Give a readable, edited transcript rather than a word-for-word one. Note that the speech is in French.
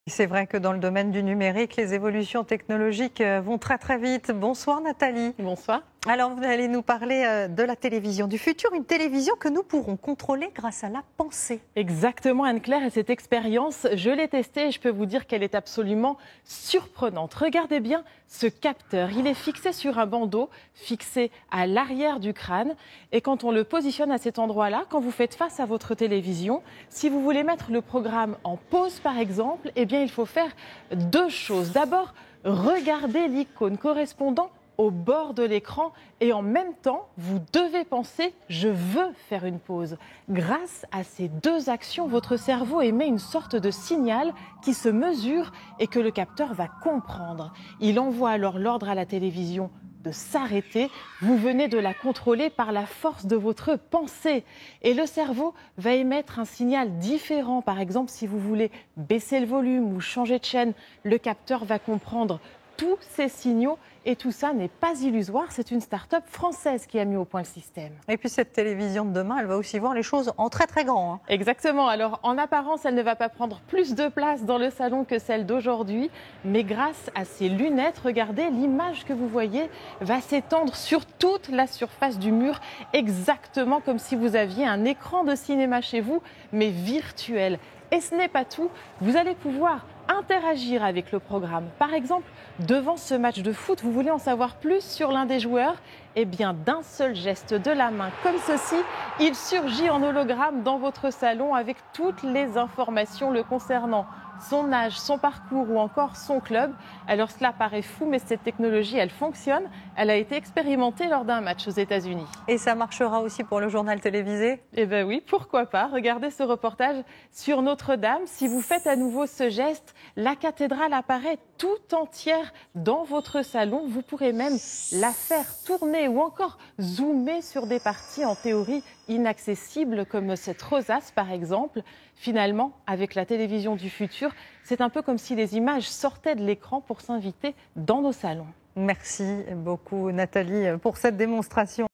C'est vrai que dans le domaine du numérique, les évolutions technologiques vont très très vite. Bonsoir Nathalie. Bonsoir. Alors vous allez nous parler de la télévision du futur, une télévision que nous pourrons contrôler grâce à la pensée. Exactement Anne-Claire, et cette expérience, je l'ai testée et je peux vous dire qu'elle est absolument surprenante. Regardez bien ce capteur, il est fixé sur un bandeau, fixé à l'arrière du crâne, et quand on le positionne à cet endroit-là, quand vous faites face à votre télévision, si vous voulez mettre le programme en pause par exemple, eh bien il faut faire deux choses. D'abord, regardez l'icône correspondant au bord de l'écran et en même temps, vous devez penser « je veux faire une pause ». Grâce à ces deux actions, votre cerveau émet une sorte de signal qui se mesure et que le capteur va comprendre. Il envoie alors l'ordre à la télévision de s'arrêter. Vous venez de la contrôler par la force de votre pensée. Et le cerveau va émettre un signal différent. Par exemple, si vous voulez baisser le volume ou changer de chaîne, le capteur va comprendre tous ces signaux et tout ça n'est pas illusoire. C'est une start-up française qui a mis au point le système. Et puis cette télévision de demain, elle va aussi voir les choses en très très grand. Hein. Exactement. Alors en apparence, elle ne va pas prendre plus de place dans le salon que celle d'aujourd'hui. Mais grâce à ces lunettes, regardez, l'image que vous voyez va s'étendre sur toute la surface du mur, exactement comme si vous aviez un écran de cinéma chez vous, mais virtuel. Et ce n'est pas tout, vous allez pouvoir interagir avec le programme. Par exemple, devant ce match de foot, vous voulez en savoir plus sur l'un des joueurs? Eh bien, d'un seul geste de la main, comme ceci, il surgit en hologramme dans votre salon avec toutes les informations le concernant. Son âge, son parcours ou encore son club. Alors cela paraît fou, mais cette technologie, elle fonctionne. Elle a été expérimentée lors d'un match aux États-Unis. Et ça marchera aussi pour le journal télévisé? Eh bien oui, pourquoi pas. Regardez ce reportage sur Notre-Dame. Si vous faites à nouveau ce geste, la cathédrale apparaît tout entière dans votre salon. Vous pourrez même la faire tourner ou encore zoomer sur des parties en théorie inaccessibles comme cette rosace par exemple. Finalement, avec la télévision du futur, c'est un peu comme si les images sortaient de l'écran pour s'inviter dans nos salons. Merci beaucoup Nathalie pour cette démonstration.